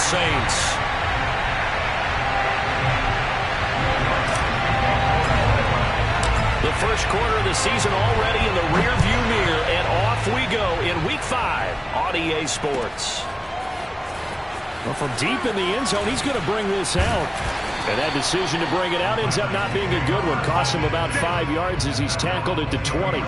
Saints. The first quarter of the season already in the rearview mirror, and off we go in Week 5 on EA Sports. Well, from deep in the end zone, he's going to bring this out. And that decision to bring it out ends up not being a good one. Costs him about 5 yards as he's tackled at the 20.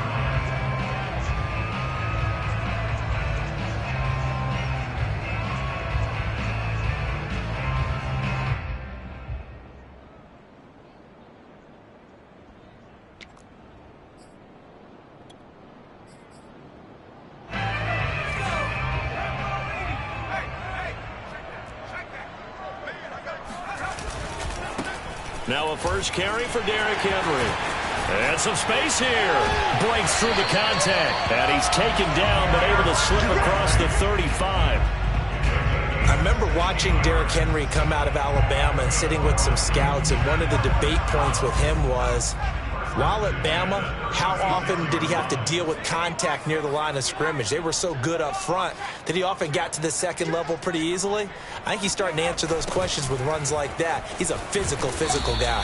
Now a first carry for Derrick Henry. And some space here. Breaks through the contact. And he's taken down, but able to slip across the 35. I remember watching Derrick Henry come out of Alabama and sitting with some scouts, and one of the debate points with him was, while at Bama, how often did he have to deal with contact near the line of scrimmage? They were so good up front that he often got to the second level pretty easily. I think he's starting to answer those questions with runs like that. He's a physical guy.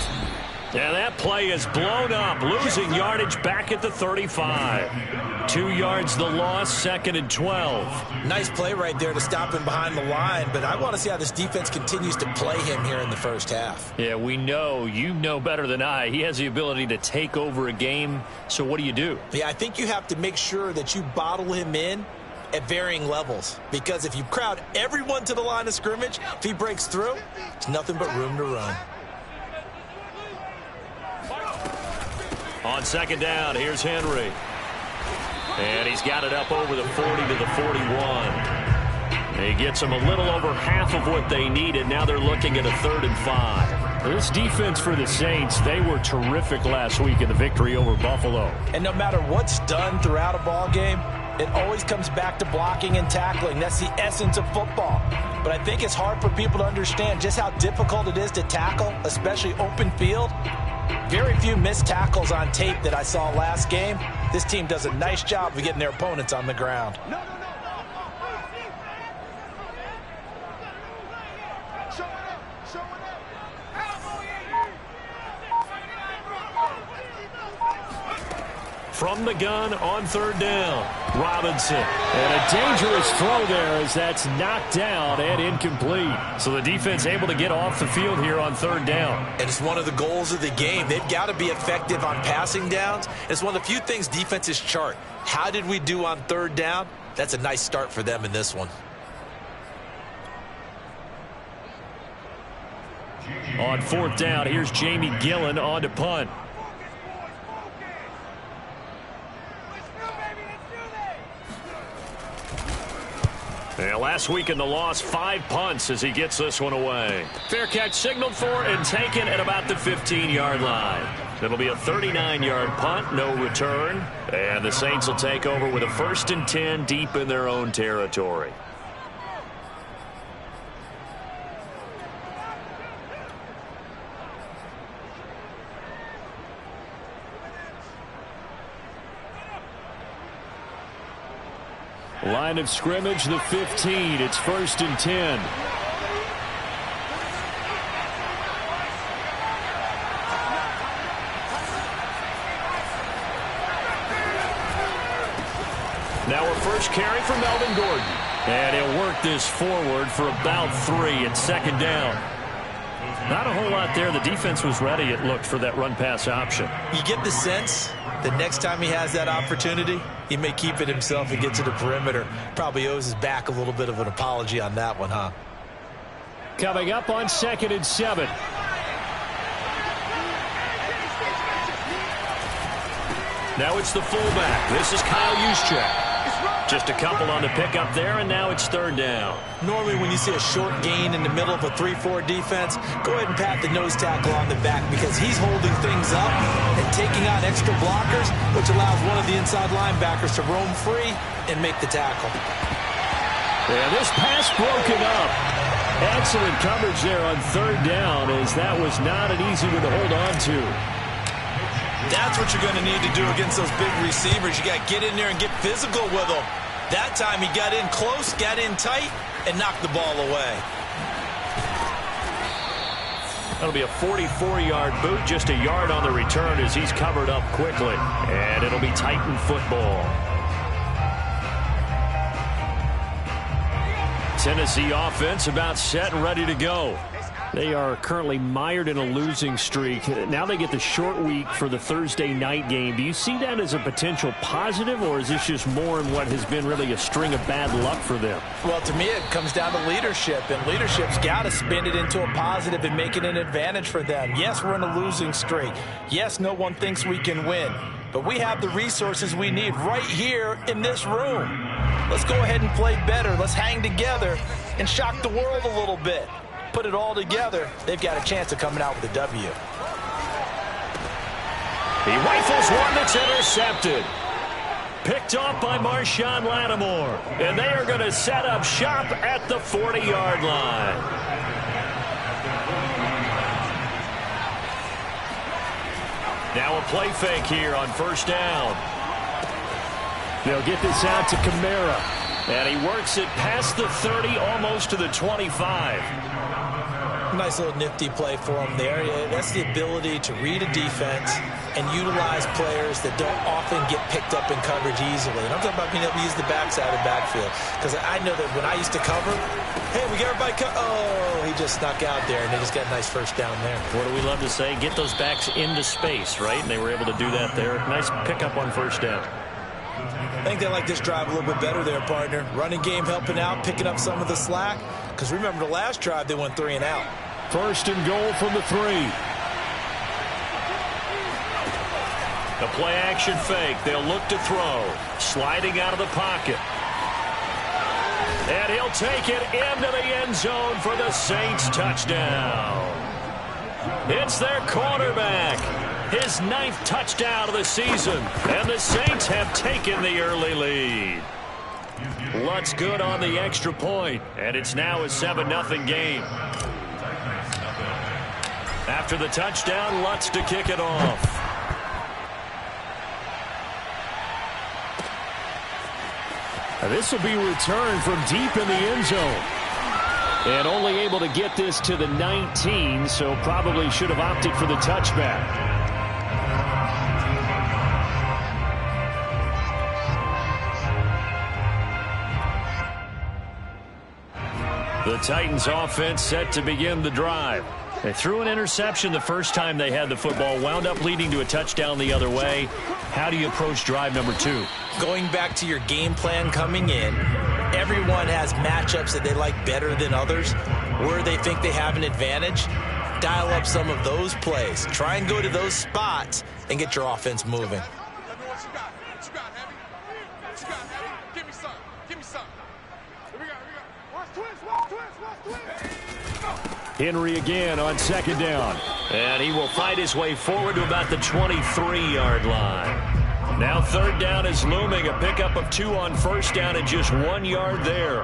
And that play is blown up, losing yardage back at the 35. 2 yards the loss, 2nd and 12. Nice play right there to stop him behind the line, but I want to see how this defense continues to play him here in the first half. Yeah, we know, you know better than I, he has the ability to take over a game, so what do? Yeah, I think you have to make sure that you bottle him in at varying levels, because if you crowd everyone to the line of scrimmage, if he breaks through, it's nothing but room to run. On second down, here's Henry. And he's got it up over the 40 to the 41. He gets them a little over half of what they needed. Now they're looking at a 3rd and 5. This defense for the Saints, they were terrific last week in the victory over Buffalo. And no matter what's done throughout a ball game, it always comes back to blocking and tackling. That's the essence of football. But I think it's hard for people to understand just how difficult it is to tackle, especially open field. Very few missed tackles on tape that I saw last game. This team does a nice job of getting their opponents on the ground. From the gun on 3rd down, Robinson. And a dangerous throw there as that's knocked down and incomplete. So the defense able to get off the field here on 3rd down. And it's one of the goals of the game. They've got to be effective on passing downs. It's one of the few things defenses chart. How did we do on 3rd down? That's a nice start for them in this one. On 4th down, here's Jamie Gillen on to punt. Yeah, last week in the loss, 5 punts as he gets this one away. Fair catch signaled for and taken at about the 15-yard line. It'll be a 39-yard punt, no return. And the Saints will take over with a 1st and 10 deep in their own territory. Line of scrimmage, the 15. It's 1st and 10. Now a first carry for Melvin Gordon. And he'll work this forward for about 3 at 2nd down. Not a whole lot there. The defense was ready, it looked, for that run-pass option. You get the sense that next time he has that opportunity, he may keep it himself and get to the perimeter. Probably owes his back a little bit of an apology on that one, huh? Coming up on 2nd and 7. Now it's the fullback. This is Kyle Juszczyk. Just a couple on the pickup there, and now it's 3rd down. Normally when you see a short gain in the middle of a 3-4 defense, go ahead and pat the nose tackle on the back because he's holding things up and taking on extra blockers, which allows one of the inside linebackers to roam free and make the tackle. Yeah, this pass broken up. Excellent coverage there on 3rd down, as that was not an easy one to hold on to. That's what you're going to need to do against those big receivers. You got to get in there and get physical with them. That time he got in close, got in tight, and knocked the ball away. That'll be a 44-yard boot, just a yard on the return as he's covered up quickly. And it'll be Titan football. Tennessee offense about set and ready to go. They are currently mired in a losing streak. Now they get the short week for the Thursday night game. Do you see that as a potential positive, or is this just more in what has been really a string of bad luck for them? Well, to me, it comes down to leadership, and leadership's got to spin it into a positive and make it an advantage for them. Yes, we're in a losing streak. Yes, no one thinks we can win, but we have the resources we need right here in this room. Let's go ahead and play better. Let's hang together and shock the world a little bit. Put it all together, they've got a chance of coming out with a W. He rifles one that's intercepted. Picked off by Marshawn Lattimore. And they are going to set up shop at the 40-yard line. Now a play fake here on first down. They'll get this out to Kamara. And he works it past the 30, almost to the 25. Nice little nifty play for him there. That's the ability to read a defense and utilize players that don't often get picked up in coverage easily. And I'm talking about being able to use the backside of the backfield. Because I know that when I used to cover, hey, we got everybody oh, he just snuck out there, and they just got a nice first down there. What do we love to say? Get those backs into space, right? And they were able to do that there. Nice pickup on first down. I think they like this drive a little bit better there, partner. Running game helping out, picking up some of the slack. Because remember the last drive, they went 3 and out. First and goal from the 3. The play-action fake. They'll look to throw. Sliding out of the pocket. And he'll take it into the end zone for the Saints touchdown. It's their quarterback. His 9th touchdown of the season. And the Saints have taken the early lead. Lutz good on the extra point. And it's now a 7-0 game. After the touchdown, Lutz to kick it off. This will be returned from deep in the end zone. And only able to get this to the 19, so probably should have opted for the touchback. The Titans offense set to begin the drive. They threw an interception the first time they had the football, wound up leading to a touchdown the other way. How do you approach drive number 2? Going back to your game plan coming in, everyone has matchups that they like better than others, where they think they have an advantage. Dial up some of those plays. Try and go to those spots and get your offense moving. Henry again on second down. And he will fight his way forward to about the 23-yard line. Now third down is looming. A pickup of 2 on first down and just 1 yard there.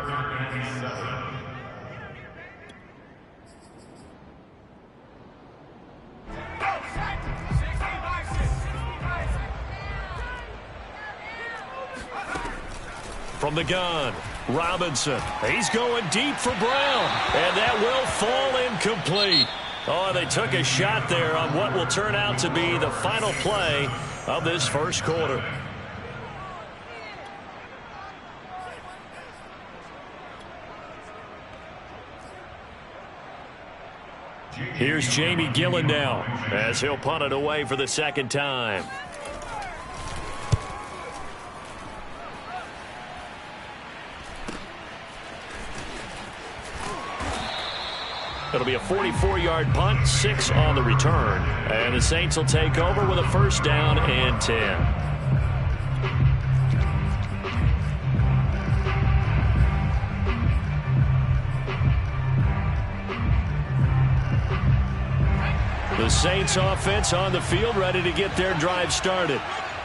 From the gun, Robinson. He's going deep for Brown. And that will fall incomplete. Oh, they took a shot there on what will turn out to be the final play of this first quarter. Here's Jamie Gillen now as he'll punt it away for the second time. It'll be a 44-yard punt, 6 on the return. And the Saints will take over with a first down and 10. The Saints offense on the field, ready to get their drive started.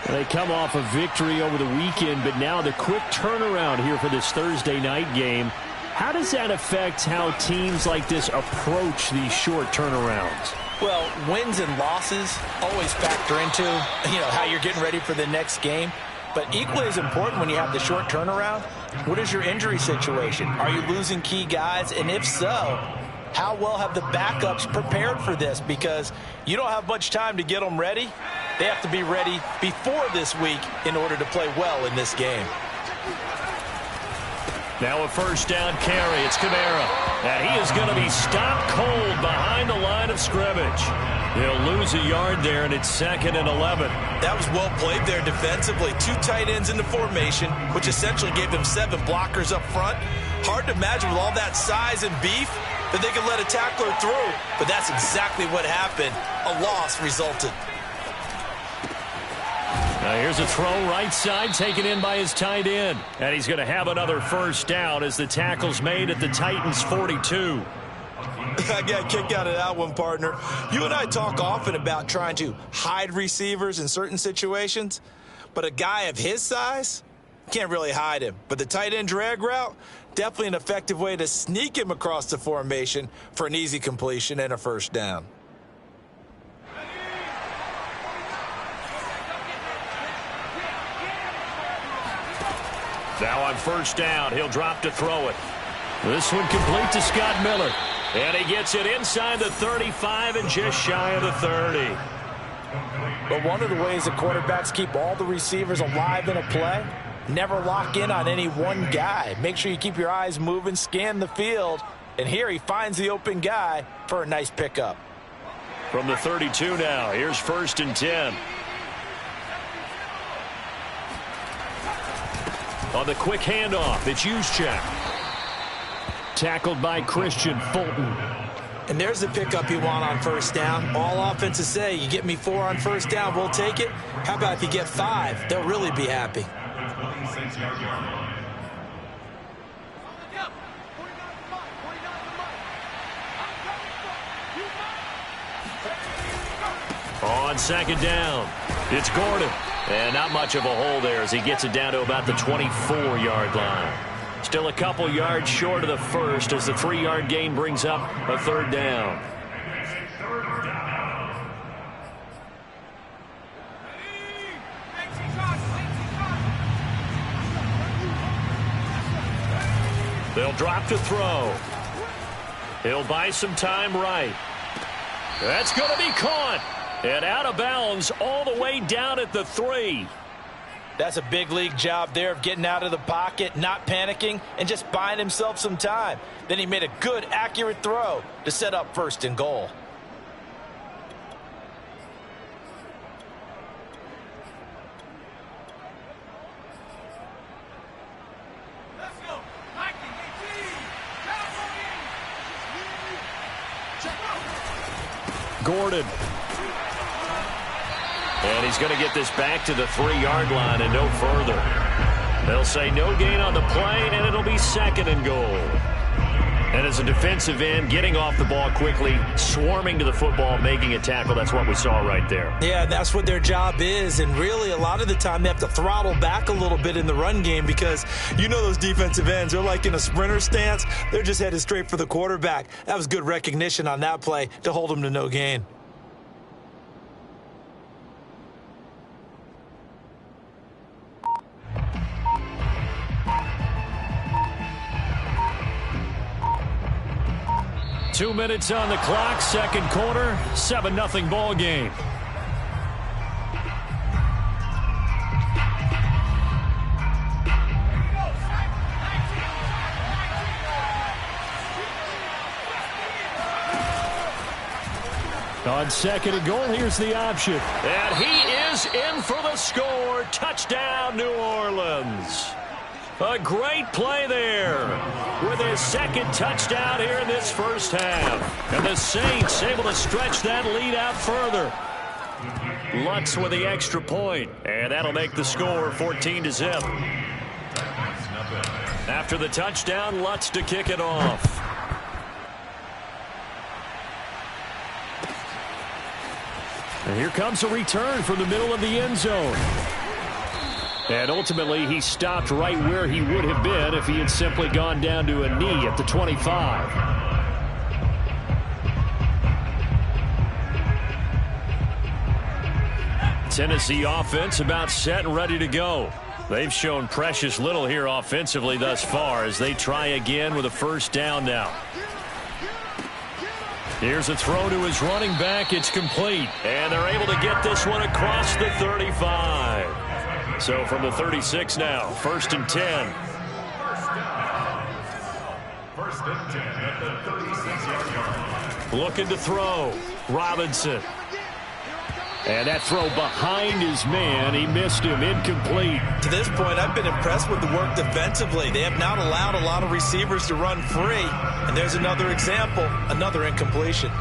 They come off a victory over the weekend, but now the quick turnaround here for this Thursday night game. How does that affect how teams like this approach these short turnarounds? Well, wins and losses always factor into, how you're getting ready for the next game. But equally as important when you have the short turnaround, what is your injury situation? Are you losing key guys? And if so, how well have the backups prepared for this? Because you don't have much time to get them ready. They have to be ready before this week in order to play well in this game. Now a first down carry. It's Kamara. And he is going to be stopped cold behind the line of scrimmage. He'll lose a yard there, and it's 2nd and 11. That was well played there defensively. 2 tight ends in the formation, which essentially gave them 7 blockers up front. Hard to imagine with all that size and beef that they could let a tackler through. But that's exactly what happened. A loss resulted. Now here's a throw right side taken in by his tight end. And he's going to have another first down as the tackle's made at the Titans' 42. I got a kick out of that one, partner. You and I talk often about trying to hide receivers in certain situations. But a guy of his size, can't really hide him. But the tight end drag route, definitely an effective way to sneak him across the formation for an easy completion and a first down. Now on first down, he'll drop to throw it. This one complete to Scott Miller. And he gets it inside the 35 and just shy of the 30. But one of the ways that quarterbacks keep all the receivers alive in a play, never lock in on any one guy. Make sure you keep your eyes moving, scan the field. And here he finds the open guy for a nice pickup. From the 32 now, here's 1st and 10. On the quick handoff, it's Juszczyk. Tackled by Christian Fulton. And there's the pickup you want on first down. All offenses say, you get me 4 on first down, we'll take it. How about if you get 5? They'll really be happy. On 2nd down, it's Gordon. And not much of a hole there as he gets it down to about the 24-yard line. Still a couple yards short of the first as the 3-yard gain brings up a 3rd down. They'll drop to throw. He'll buy some time right. That's going to be caught. And out of bounds all the way down at the 3. That's a big league job there of getting out of the pocket, not panicking, and just buying himself some time. Then he made a good, accurate throw to set up 1st and goal. Gordon. And he's going to get this back to the 3-yard line and no further. They'll say no gain on the play, and it'll be 2nd and goal. And as a defensive end, getting off the ball quickly, swarming to the football, making a tackle, that's what we saw right there. Yeah, that's what their job is. And really, a lot of the time, they have to throttle back a little bit in the run game because you know those defensive ends, they're like in a sprinter stance. They're just headed straight for the quarterback. That was good recognition on that play to hold them to no gain. Two minutes on the clock, 2nd quarter, 7-0 ball game. On 2nd and goal, here's the option. And he is in for the score. Touchdown, New Orleans. A great play there with his 2nd touchdown here in this first half. And the Saints able to stretch that lead out further. Lutz with the extra point, and that'll make the score 14-0. After the touchdown, Lutz to kick it off. And here comes a return from the middle of the end zone. And ultimately, he stopped right where he would have been if he had simply gone down to a knee at the 25. Tennessee offense about set and ready to go. They've shown precious little here offensively thus far as they try again with a first down now. Here's a throw to his running back. It's complete. And they're able to get this one across the 35. So from the 36 now, 1st and 10. First and 10 at the 36-yard line. Looking to throw. Robinson. And that throw behind his man. He missed him. Incomplete. To this point, I've been impressed with the work defensively. They have not allowed a lot of receivers to run free. And there's another example, another incompletion.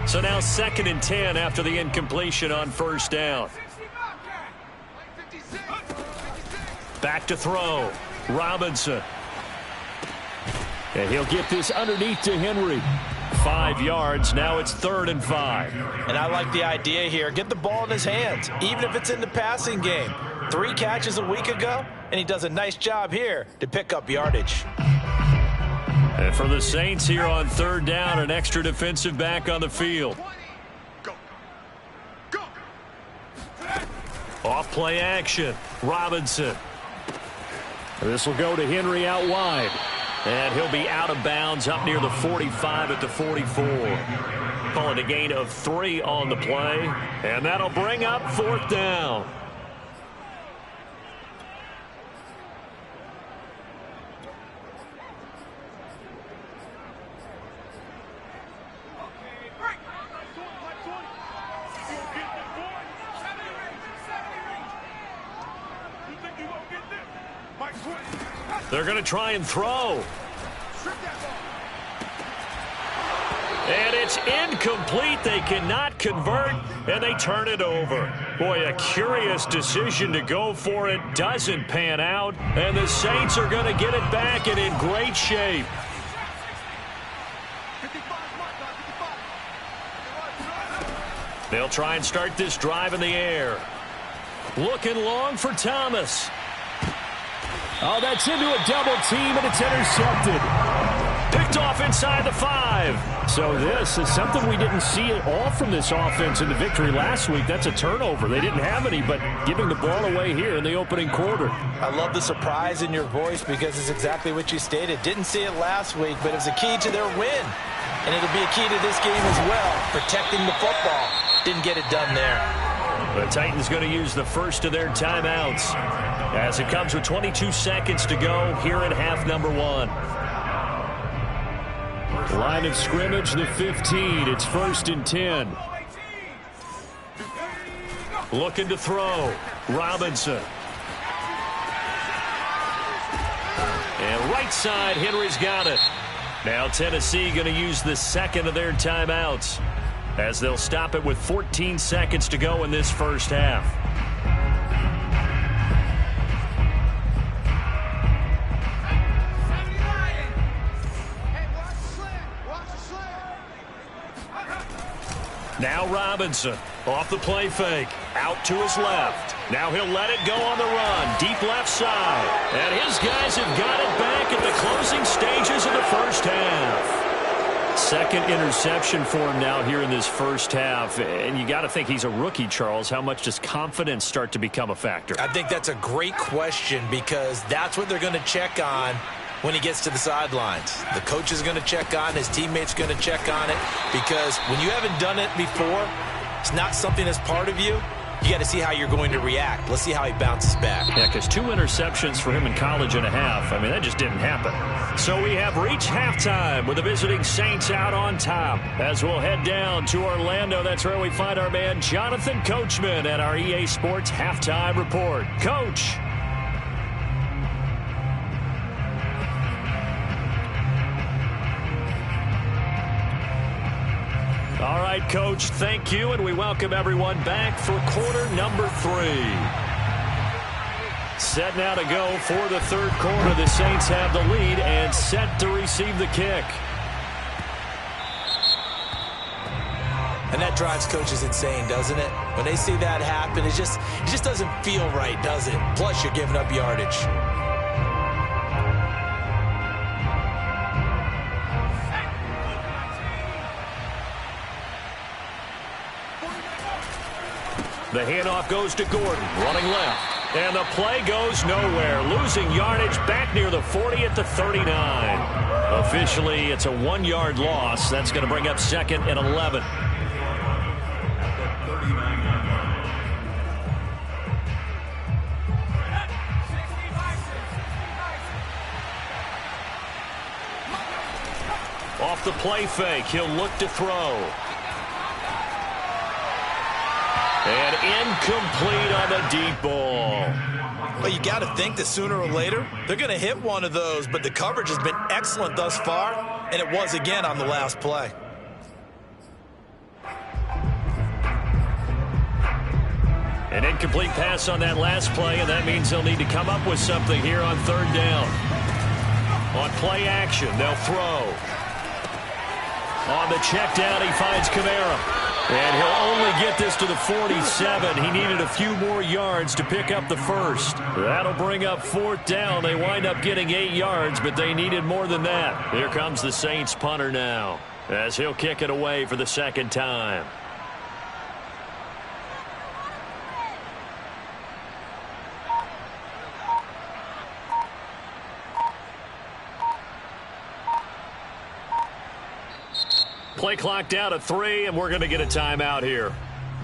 So now 2nd and 10 after the incompletion on 1st down. Back to throw. Robinson. And he'll get this underneath to Henry. 5 yards. Now it's 3rd and 5. And I like the idea here. Get the ball in his hands, even if it's in the passing game. 3 catches a week ago, and he does a nice job here to pick up yardage. And for the Saints here on 3rd down, an extra defensive back on the field. Off play action. Robinson. This will go to Henry out wide. And he'll be out of bounds up near the 45 at the 44. Call it a gain of 3 on the play. And that'll bring up 4th down. They're going to try and throw. And it's incomplete. They cannot convert, and they turn it over. Boy, a curious decision to go for it. Doesn't pan out, and the Saints are going to get it back and in great shape. They'll try and start this drive in the air. Looking long for Thomas. Oh, that's into a double team, and it's intercepted. Picked off inside the 5. So this is something we didn't see at all from this offense in the victory last week. That's a turnover. They didn't have any, but giving the ball away here in the opening quarter. I love the surprise in your voice because it's exactly what you stated. Didn't see it last week, but it was a key to their win. And it'll be a key to this game as well, protecting the football. Didn't get it done there. The Titans going to use the first of their timeouts as it comes with 22 seconds to go here at half number 1. Line of scrimmage, the 15. It's 1st and 10. Looking to throw. Robinson. And right side, Henry's got it. Now Tennessee going to use the second of their timeouts as they'll stop it with 14 seconds to go in this first half. Now Robinson off the play fake. Out to his left. Now he'll let it go on the run. Deep left side. And his guys have got it back at the closing stages of the first half. Second interception for him now here in this first half. And you got to think he's a rookie, Charles. How much does confidence start to become a factor? I think that's a great question because that's what they're going to check on when he gets to the sidelines. The coach is going to check on, his teammates going to check on it, because when you haven't done it before, it's not something that's part of you. You got to see how you're going to react. Let's see how he bounces back. Yeah, because 2 interceptions for him in college and a half. I mean, that just didn't happen. So we have reached halftime with the visiting Saints out on top. As we'll head down to Orlando, that's where we find our man Jonathan Coachman at our EA Sports Halftime Report. Coach. All right, Coach, thank you, and we welcome everyone back for quarter number 3. Set now to go for the third quarter. The Saints have the lead and set to receive the kick. And that drives coaches insane, doesn't it? When they see that happen, it just doesn't feel right, does it? Plus, you're giving up yardage. The handoff goes to Gordon, running left. And the play goes nowhere. Losing yardage back near the 40 at the 39. Officially, it's a 1-yard loss. That's going to bring up 2nd and 11. Off the play fake, he'll look to throw. And incomplete on the deep ball. Well, you got to think that sooner or later, they're going to hit one of those, but the coverage has been excellent thus far, and it was again on the last play. An incomplete pass on that last play, and that means they'll need to come up with something here on 3rd down. On play action, they'll throw. On the check down, he finds Kamara. And he'll only get this to the 47. He needed a few more yards to pick up the first. That'll bring up 4th down. They wind up getting 8 yards, but they needed more than that. Here comes the Saints punter now, as he'll kick it away for the 2nd time. Play clock down to 3, and we're going to get a timeout here.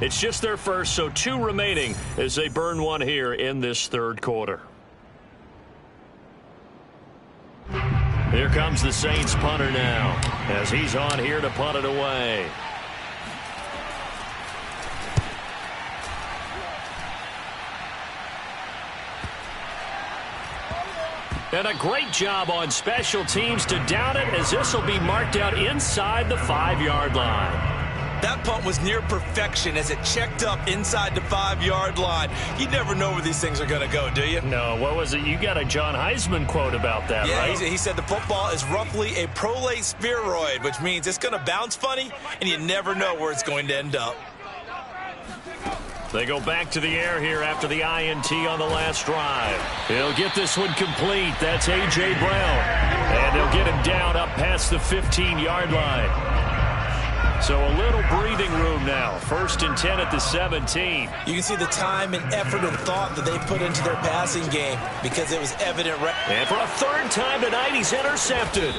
It's just their first, so 2 remaining as they burn one here in this 3rd quarter. Here comes the Saints punter now, as he's on here to punt it away. And a great job on special teams to down it, as this will be marked out inside the 5-yard line. That punt was near perfection as it checked up inside the 5-yard line. You never know where these things are going to go, do you? No, what was it? You got a John Heisman quote about that, right? Yeah, he said the football is roughly a prolate spheroid, which means it's going to bounce funny, and you never know where it's going to end up. They go back to the air here after the INT on the last drive. He'll get this one complete. That's A.J. Brown. And they'll get him down up past the 15-yard line. So a little breathing room now. 1st and 10 at the 17. You can see the time and effort and thought that they put into their passing game because it was evident. And for a 3rd time tonight, he's intercepted.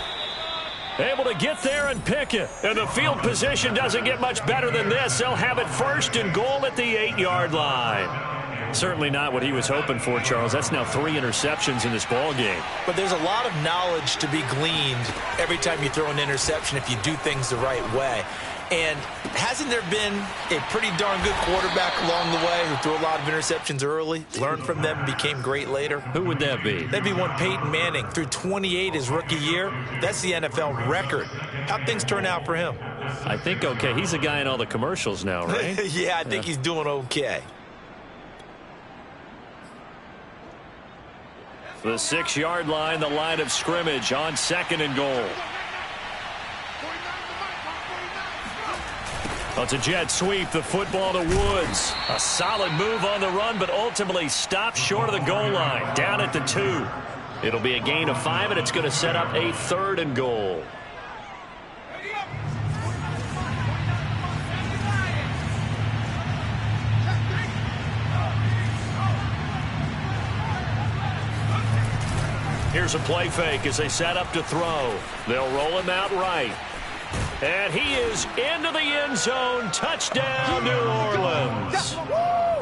Able to get there and pick it. And the field position doesn't get much better than this. They'll have it 1st and goal at the 8-yard line. Certainly not what he was hoping for, Charles. That's now 3 interceptions in this ball game. But there's a lot of knowledge to be gleaned every time you throw an interception if you do things the right way. And hasn't there been a pretty darn good quarterback along the way who threw a lot of interceptions early, learned from them, and became great later? Who would that be? That'd be one Peyton Manning. Threw 28 his rookie year. That's the NFL record. How'd things turn out for him? I think okay. He's a guy in all the commercials now, right? Yeah, I think he's doing okay. The 6-yard line, the line of scrimmage on 2nd and goal. Well, it's a jet sweep, the football to Woods. A solid move on the run, but ultimately stopped short of the goal line, down at the 2. It'll be a gain of 5, and it's going to set up a 3rd and goal. Here's a play fake as they set up to throw. They'll roll him out right. And he is into the end zone. Touchdown, New Orleans.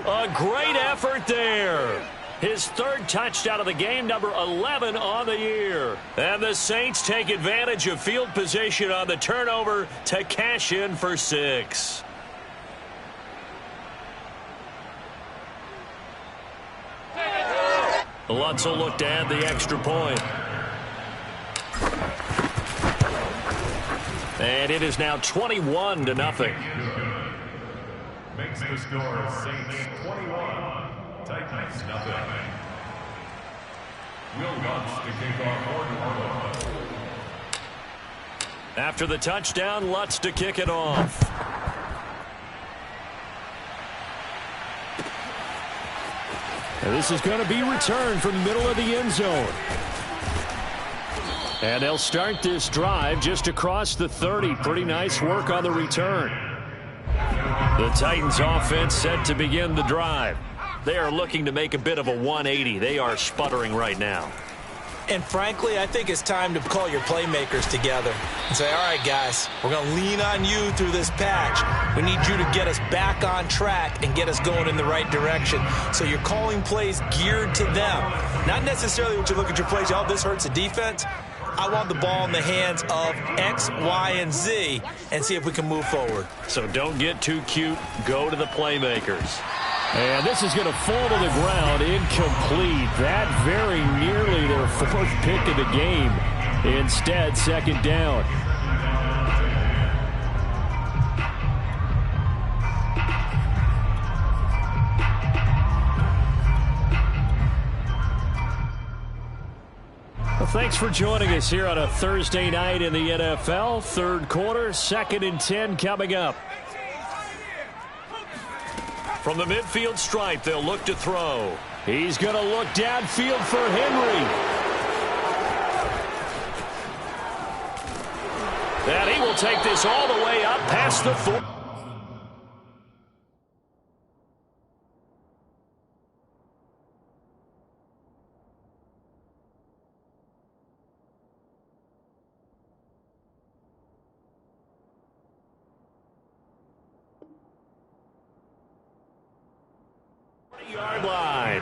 A great effort there. His 3rd touchdown of the game, number 11 on the year. And the Saints take advantage of field position on the turnover to cash in for 6. Lutz will look to add the extra point. And it is now 21-0. Makes the score Saints 21, Titans nothing. Will Lutz to kick off for Nola. After the touchdown, Lutz to kick it off. And this is going to be returned from the middle of the end zone. And they'll start this drive just across the 30. Pretty nice work on the return. The Titans offense set to begin the drive. They are looking to make a bit of a 180. They are sputtering right now. And frankly, I think it's time to call your playmakers together and say, all right, guys, we're going to lean on you through this patch. We need you to get us back on track and get us going in the right direction. So you're calling plays geared to them. Not necessarily what you look at your plays, oh, this hurts the defense. I want the ball in the hands of X, Y, and Z and see if we can move forward. So don't get too cute. Go to the playmakers. And this is going to fall to the ground, incomplete. That very nearly their fourth pick of the game. Instead, second down. Well, thanks for joining us here on a Thursday night in the NFL. Third quarter, 2nd and 10 coming up. From the midfield stripe, they'll look to throw. He's going to look downfield for Henry. And he will take this all the way up past the 4. Yard line.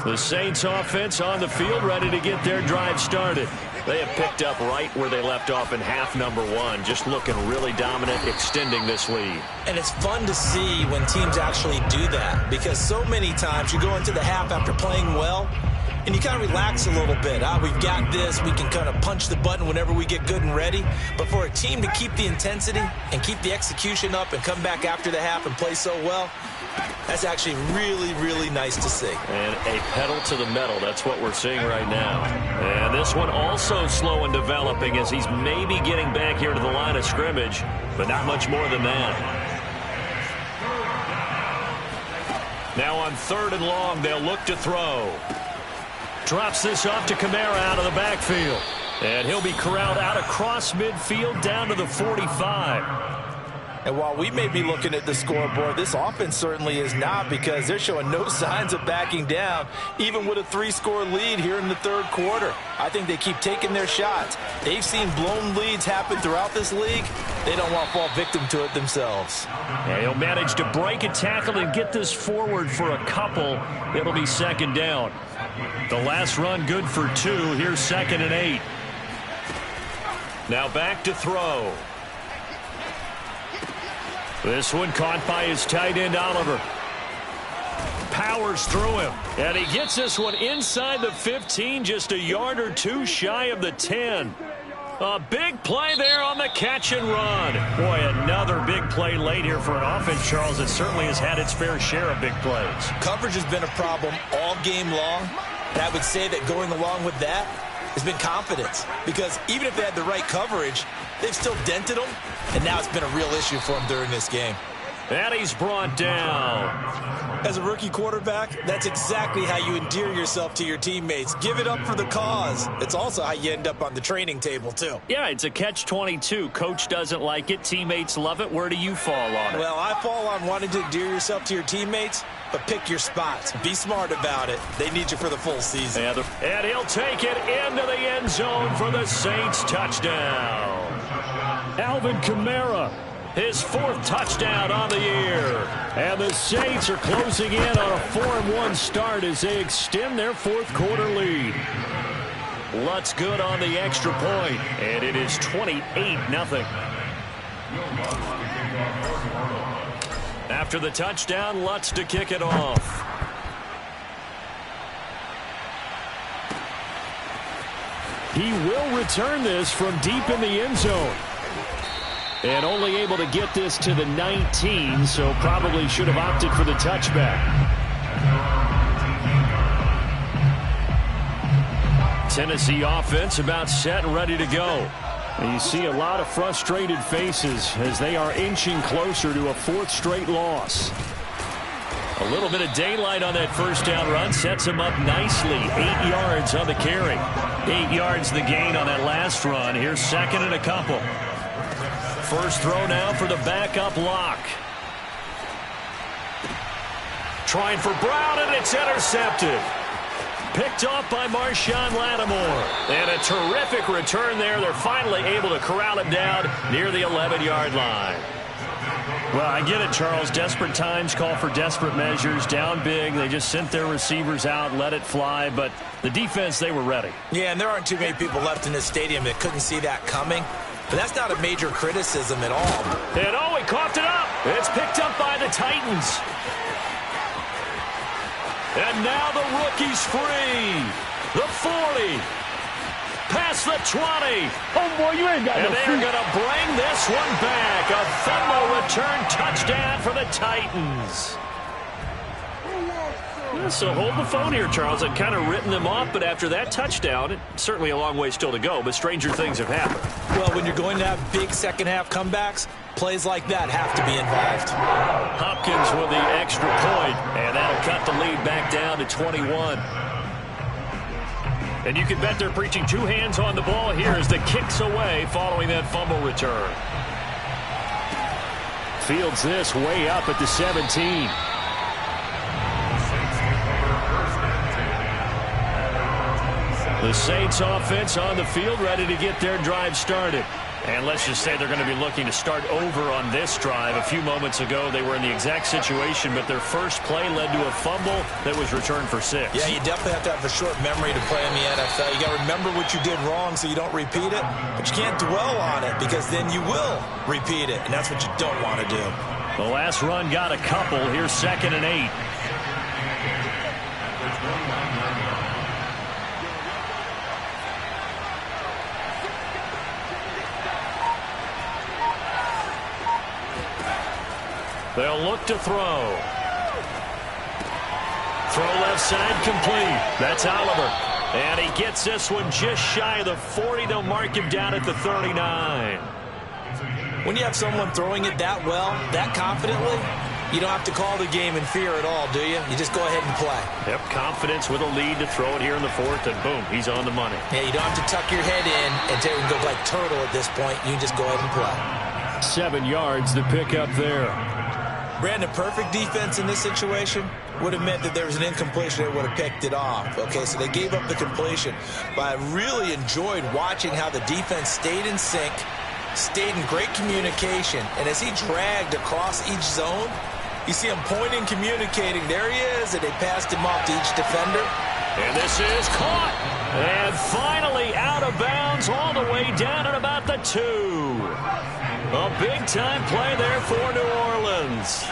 The Saints offense on the field, ready to get their drive started. They have picked up right where they left off in half number 1, just looking really dominant, extending this lead. And it's fun to see when teams actually do that, because so many times you go into the half after playing well, and you kind of relax a little bit. We've got this. We can kind of punch the button whenever we get good and ready. But for a team to keep the intensity and keep the execution up and come back after the half and play so well, that's actually really, really nice to see. And a pedal to the metal. That's what we're seeing right now. And this one also slow and developing as he's maybe getting back here to the line of scrimmage, but not much more than that. Now on 3rd and long, they'll look to throw. Drops this off to Kamara out of the backfield. And he'll be corralled out across midfield down to the 45. And while we may be looking at the scoreboard, this offense certainly is not, because they're showing no signs of backing down, even with a 3-score lead here in the third quarter. I think they keep taking their shots. They've seen blown leads happen throughout this league. They don't want to fall victim to it themselves. And he'll manage to break a tackle and get this forward for a couple. It'll be second down. The last run good for 2. Here's 2nd and 8. Now back to throw. This one caught by his tight end, Oliver. Powers through him. And he gets this one inside the 15, just a yard or 2 shy of the 10. A big play there on the catch and run. Boy, another big play late here for an offense, Charles, that certainly has had its fair share of big plays. Coverage has been a problem all game long. And I would say that going along with that has been confidence, because even if they had the right coverage, they've still dented them, and now it's been a real issue for them during this game. And he's brought down. As a rookie quarterback, that's exactly how you endear yourself to your teammates. Give it up for the cause. It's also how you end up on the training table, too. Yeah, it's a catch-22. Coach doesn't like it. Teammates love it. Where do you fall on it? Well, I fall on wanting to endear yourself to your teammates, but pick your spots. Be smart about it. They need you for the full season. And he'll take it into the end zone for the Saints touchdown. Alvin Kamara, his 4th touchdown on the year. And the Saints are closing in on a 4-1 start as they extend their 4th quarter lead. Lutz good on the extra point, and it is 28-0. After the touchdown, Lutz to kick it off. He will return this from deep in the end zone. And only able to get this to the 19, so probably should have opted for the touchback. Tennessee offense about set and ready to go. And you see a lot of frustrated faces as they are inching closer to a 4th straight loss. A little bit of daylight on that first down run sets him up nicely. 8 yards on the carry. 8 yards the gain on that last run. Here's 2nd and a couple. First throw now for the backup lock. trying for Brown, and it's intercepted. Picked off by Marshawn Lattimore. And a terrific return there. They're finally able to corral it down near the 11-yard line. Well, I get it, Charles. Desperate times call for desperate measures. Down big. They just sent their receivers out, let it fly. But the defense, they were ready. Yeah, and there aren't too many people left in this stadium that couldn't see that coming. But that's not a major criticism at all. And oh, he coughed it up. It's picked up by the Titans. And now the rookie's free. The 40. Past the 20. Oh, boy, you ain't got and no they're going to bring this one back. A fumble return touchdown for the Titans. So hold the phone here, Charles. I'd kind of written them off, but after that touchdown, it's certainly a long way still to go, but stranger things have happened. Well, when you're going to have big second-half comebacks, plays like that have to be involved. Hopkins with the extra point, and that'll cut the lead back down to 21. And you can bet they're preaching two hands on the ball here as the kick's away following that fumble return. Fields this way up at the 17. The Saints offense on the field ready to get their drive started. And let's just say they're going to be looking to start over on this drive. A few moments ago, they were in the exact situation, but their first play led to a fumble that was returned for 6. Yeah, you definitely have to have a short memory to play in the NFL. You got to remember what you did wrong so you don't repeat it, but you can't dwell on it because then you will repeat it, and that's what you don't want to do. The last run got a couple. Here's 2nd and 8. They'll look to throw. Throw left side complete. That's Oliver. And he gets this one just shy of the 40. They'll mark him down at the 39. When you have someone throwing it that well, that confidently, you don't have to call the game in fear at all, do you? You just go ahead and play. Yep, confidence with a lead to throw it here in the 4th, and boom, he's on the money. Yeah, you don't have to tuck your head in and go like turtle at this point. You can just go ahead and play. 7 yards to pick up there. Brandon, perfect defense in this situation would have meant that there was an incompletion. They would have picked it off. Okay, so they gave up the completion. But I really enjoyed watching how the defense stayed in sync, stayed in great communication. And as he dragged across each zone, you see him pointing, communicating. There he is, and they passed him off to each defender. And this is caught. And finally out of bounds all the way down at about the 2. A big-time play there for New Orleans.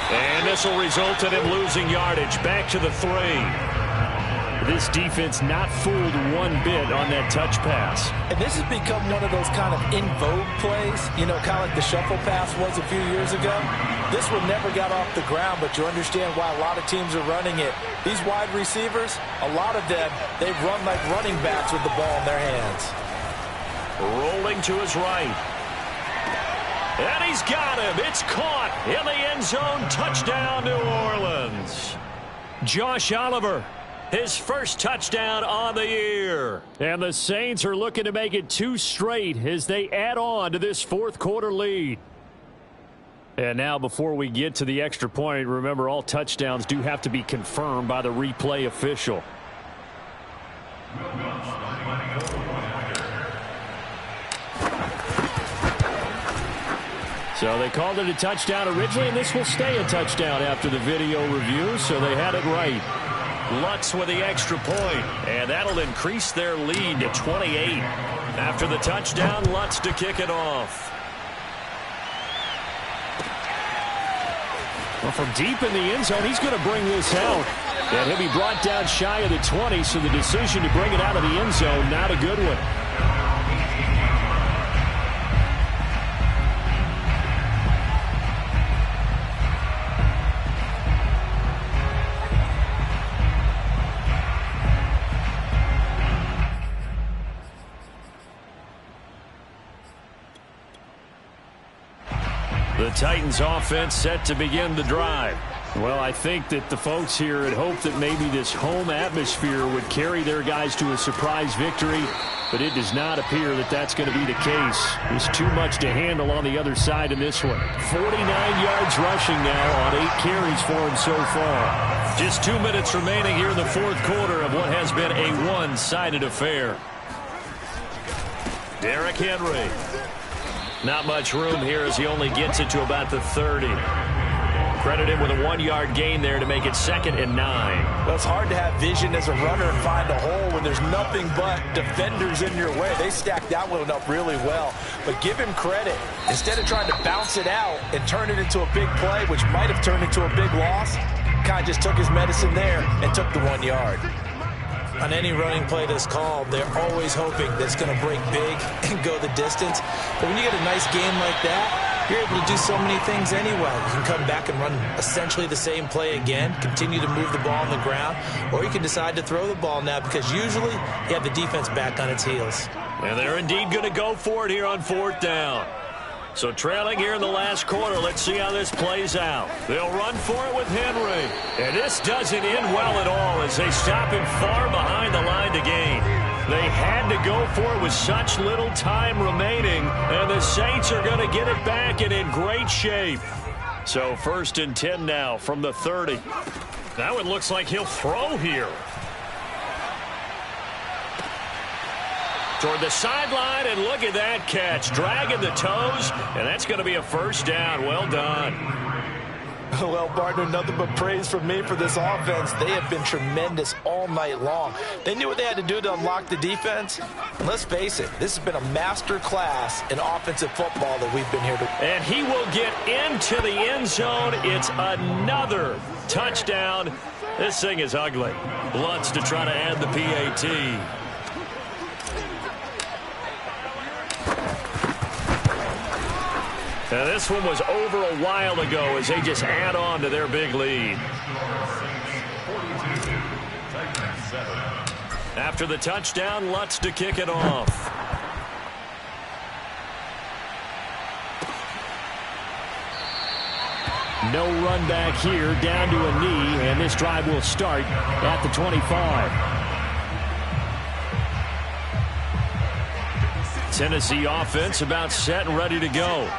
And this will result in him losing yardage back to the 3. This defense not fooled one bit on that touch pass. And this has become one of those kind of in vogue plays, you know, kind of like the shuffle pass was a few years ago. This one never got off the ground, but you understand why a lot of teams are running it. These wide receivers, a lot of them, they run like running backs with the ball in their hands. Rolling to his right. And he's got him. It's caught in the end zone. Touchdown, New Orleans. Josh Oliver, his first touchdown on the year. And the Saints are looking to make it 2 straight as they add on to this 4th quarter lead. And now before we get to the extra point, remember all touchdowns do have to be confirmed by the replay official. So they called it a touchdown originally, and this will stay a touchdown after the video review, so they had it right. Lutz with the extra point, and that'll increase their lead to 28. After the touchdown, Lutz to kick it off. Well, from deep in the end zone, he's going to bring this out. And he'll be brought down shy of the 20, so the decision to bring it out of the end zone, not a good one. The Titans offense set to begin the drive. Well, I think that the folks here had hoped that maybe this home atmosphere would carry their guys to a surprise victory, but it does not appear that that's going to be the case. There's too much to handle on the other side in this one. 49 yards rushing now on 8 carries for him so far. Just 2 minutes remaining here in the fourth quarter of what has been a one-sided affair. Derrick Henry. Not much room here as he only gets it to about the 30. Credit him with a 1-yard gain there to make it 2nd and 9. Well, it's hard to have vision as a runner and find a hole when there's nothing but defenders in your way. They stacked that one up really well. But give him credit. Instead of trying to bounce it out and turn it into a big play, which might have turned into a big loss, kind of just took his medicine there and took the 1 yard. On any running play that's called, they're always hoping that it's going to break big and go the distance. But when you get a nice game like that, you're able to do so many things anyway. You can come back and run essentially the same play again, continue to move the ball on the ground, or you can decide to throw the ball now because usually you have the defense back on its heels. And they're indeed going to go for it here on 4th down. So trailing here in the last quarter, let's see how this plays out. They'll run for it with Henry. And this doesn't end well at all as they stop him far behind the line to gain. They had to go for it with such little time remaining, and the Saints are going to get it back and in great shape. So 1st and 10 now from the 30. Now it looks like he'll throw here. Toward the sideline, and look at that catch. Dragging the toes, and that's going to be a 1st down. Well done. Well, partner, nothing but praise from me for this offense. They have been tremendous all night long. They knew what they had to do to unlock the defense. And let's face it, this has been a master class in offensive football that we've been here to. And he will get into the end zone. It's another touchdown. This thing is ugly. Lutz to try to add the PAT. Now this one was over a while ago as they just add on to their big lead. After the touchdown, Lutz to kick it off. No run back here, down to a knee, and this drive will start at the 25. Tennessee offense about set and ready to go.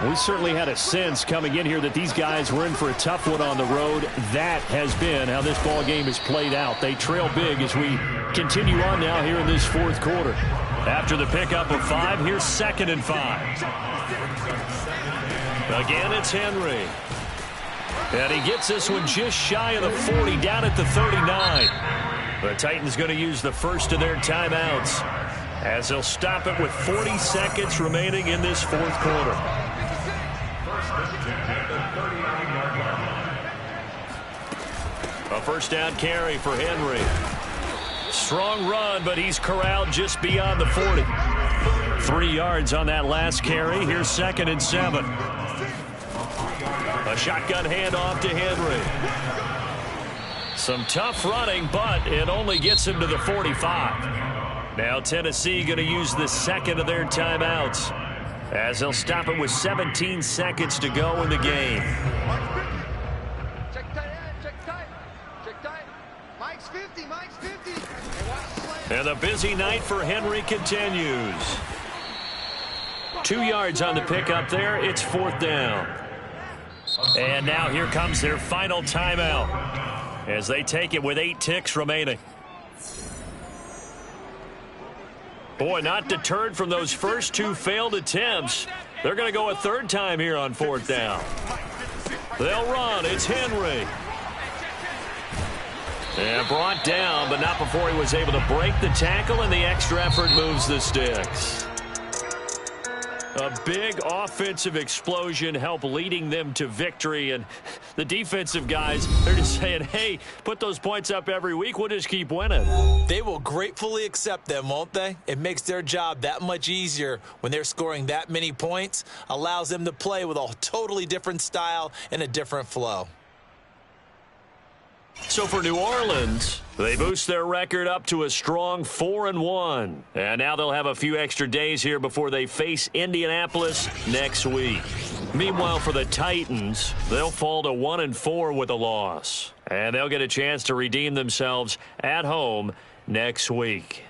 We certainly had a sense coming in here that these guys were in for a tough one on the road. That has been how this ball game is played out. They trail big as we continue on now here in this fourth quarter. After the pickup of 5, here's 2nd and 5. Again, it's Henry. And he gets this one just shy of the 40, down at the 39. The Titans going to use the first of their timeouts as they'll stop it with 40 seconds remaining in this fourth quarter. A 1st down carry for Henry. Strong run, but he's corralled just beyond the 40. 3 yards on that last carry. Here's 2nd and 7. A shotgun handoff to Henry. Some tough running, but it only gets him to the 45. Now Tennessee going to use the 2nd of their timeouts as they'll stop it with 17 seconds to go in the game. And the busy night for Henry continues. 2 yards on the pickup there. It's 4th down. And now here comes their final timeout as they take it with 8 ticks remaining. Boy, not deterred from those first 2 failed attempts. They're going to go a 3rd time here on 4th down. They'll run. It's Henry. And brought down, but not before he was able to break the tackle, and the extra effort moves the sticks. A big offensive explosion helped leading them to victory, and the defensive guys, they're just saying, hey, put those points up every week, we'll just keep winning. They will gratefully accept them, won't they? It makes their job that much easier when they're scoring that many points, allows them to play with a totally different style and a different flow. So for New Orleans, they boost their record up to a strong 4-1. And now they'll have a few extra days here before they face Indianapolis next week. Meanwhile, for the Titans, they'll fall to 1-4 with a loss. And they'll get a chance to redeem themselves at home next week.